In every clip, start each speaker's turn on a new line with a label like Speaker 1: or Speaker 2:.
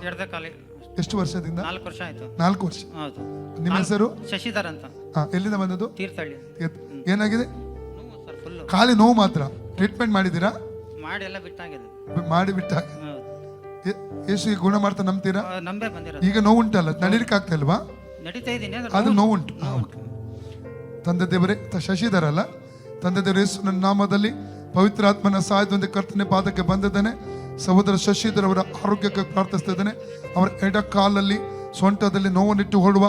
Speaker 1: ಎಡದ ಕಾಲಿ.
Speaker 2: ಎಷ್ಟು ವರ್ಷದಿಂದ?
Speaker 1: 4 ವರ್ಷ ಆಯ್ತು.
Speaker 2: 4 ವರ್ಷ.
Speaker 1: ಹೌದು.
Speaker 2: ನಿಮ್ಮ ಹೆಸರು?
Speaker 1: ಶಶಿಧರ್ ಅಂತ.
Speaker 2: ಎಲ್ಲಿಂದ ಬಂದದ್ದು?
Speaker 1: ತೀರ್ಥಹಳ್ಳಿ.
Speaker 2: ಏನಾಗಿದೆ?
Speaker 1: ನೋವು ಸರ್ ಫುಲ್.
Speaker 2: ಖಾಲಿ ನೋವು ಮಾತ್ರ. ಟ್ರೀಟ್ಮೆಂಟ್ ಮಾಡಿದ್ದೀರಾ?
Speaker 1: ಮಾಡಿ ಎಲ್ಲ ಬಿಟ್ಟಾಗಿದೆ.
Speaker 2: ಮಾಡಿ ಬಿಟ್ಟ. ಯೇಸು ಗುಣ ಮಾಡ್ತಾ ನಂಬ್ತೀರಾ?
Speaker 1: ನಂಬೇ ಬಂದಿರೋದು.
Speaker 2: ಈಗ ನೋವು ಉಂಟಲ್ಲ, ನಡೀಲಿಕ್ಕೆ ಆಗ್ತಾ ಇಲ್ವಾ?
Speaker 1: ನಡೀತಾ ಇದ್ದೀನಿ.
Speaker 2: ಅದು ನೋವು ಉಂಟು. ತಂದೆ ದೇವರೇ, ಶಶಿಧರ್ ಅಲ್ಲ, ತಂದೆ ದೇವರ ಯೇಸುವಿನ ನಾಮದಲ್ಲಿ ಪವಿತ್ರ ಆತ್ಮನ ಸಹಾಯದೊಂದಿಗೆ ಕರ್ತನೆ ಪಾದಕ್ಕೆ ಬಂದಿದ್ದಾನೆ. ಸಹೋದರ ಶಶಿಧರ್ ಅವರ ಆರೋಗ್ಯಕ್ಕೆ ಪ್ರಾರ್ಥಿಸ್ತಾ ಇದ್ದಾನೆ. ಅವರ ಎಡ ಕಾಲಲ್ಲಿ ಸೊಂಟದಲ್ಲಿ ನೋವನ್ನಿಟ್ಟು ಹೊಡುವ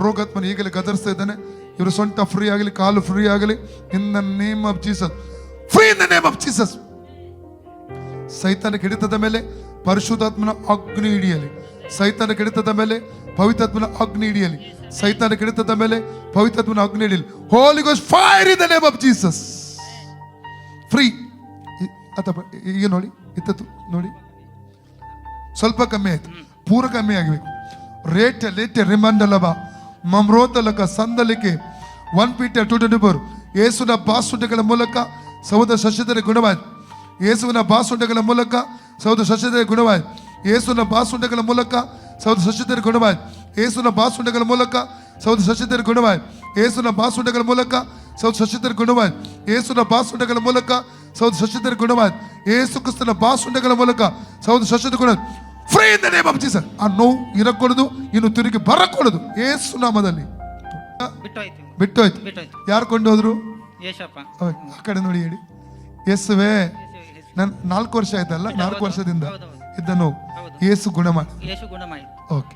Speaker 2: ರೋಗಾತ್ಮನ ಈಗಲೇ ಗದರಿಸ್ತಾ ಇದ್ದಾನೆ. ಇವರು ಸೊಂಟ ಫ್ರೀ ಆಗಲಿ, ಕಾಲು ಫ್ರೀ ಆಗಲಿ. ಇನ್ the name of Jesus, free in the name of Jesus. ಸೈತಾನ ಹಿಡಿತದ ಮೇಲೆ ಪರಿಶುದ್ಧಾತ್ಮನ ಅಗ್ನಿ ಹಿಡಿಯಲಿ. ಸೈತಾನ ಹಿಡಿತದ ಮೇಲೆ ಪವಿತ್ರಾತ್ಮನ ಅಗ್ನಿ ಹಿಡಿಯಲಿ. ಸೈತಾನ ಹಿಡಿತದ ಮೇಲೆ ಪವಿತ್ರಾತ್ಮನ ಅಗ್ನಿ ಹಿಡಿಯಲಿ. Holy ghost fire in the name of Jesus. Free. ಅಥವಾ ಈಗ ನೋಡಿ, ಇತ್ತತ್ತು ನೋಡಿ, ಸ್ವಲ್ಪ ಕಮ್ಮಿ ಆಯ್ತು, ಪೂರ ಕಮ್ಮಿ ಆಗಬೇಕು. ರೇಟ್ ಲೇಟ್ ರಿಮಂಡಲಬ ಮಮ್ರೋತಲಕ ಸಂದಲಿಕೆ 1 Peter 2:24. ಯೇಸುವಿನ ಬಾಸುಂಡೆಗಳ ಮೂಲಕ ಸಹೋದರ ಶಶಿಧರ ಗುಣವಾಯಿತು. ಯೇಸುವಿನ ಬಾಸುಂಡೆಗಳ ಮೂಲಕ ಸಹೋದರ ಶಶಿಧರ ಗುಣವಾಯಿತು. ಯೇಸುವಿನ ಬಾಸುಂಡೆಗಳ ಮೂಲಕ ಸಹೋದರ ಶಶಿಧರ ಗುಣವಾಯಿತು. ಯೇಸುವಿನ ಬಾಸುಂಡೆಗಳ ಮೂಲಕ ಸಹೋದರ ಶಶಿಧರ ಗುಣವಾಯಿತು. ಯೇಸುವಿನ ಬಾಸುಂಡೆಗಳ ಮೂಲಕ ಸಹೋದರ ಶಶಿಧರ ಗುಣವಾಯಿತು. ಯೇಸುವಿನ ಬಾಸುಂಡೆಗಳ ಮೂಲಕ ಸಹೋದರ ಶಶಿಧರ ಗುಣವಾಯಿತು. ಯೇಸು ಕ್ರಿಸ್ತನ ಬಾಸುಂಡೆಗಳ ಮೂಲಕ ಸಹೋದರ ಶಶಿಧರ ಗುಣ. Free in the name of Jesus. ಆ ನೋವು ಇರಕೂಡದು, ಇನ್ನು ತಿರುಗಿ ಬರಕೂಡದು. ಯೇಸು ನಾಮದಲ್ಲಿ ಬಿಟ್ಟೋಯ್ತು. ಯಾರು ಕೊಂಡು ಹೋದ್ರು? ಆ ಕಡೆ ನೋಡಿ ಹೇಳಿ. ಯೇಸುವೇ, ನಾನು 4 ವರ್ಷ ಆಯ್ತಲ್ಲ, 4 ವರ್ಷದಿಂದ ಇದ್ದ ನೋವು ಯೇಸು ಗುಣ ಮಾಡಿ. ಓಕೆ.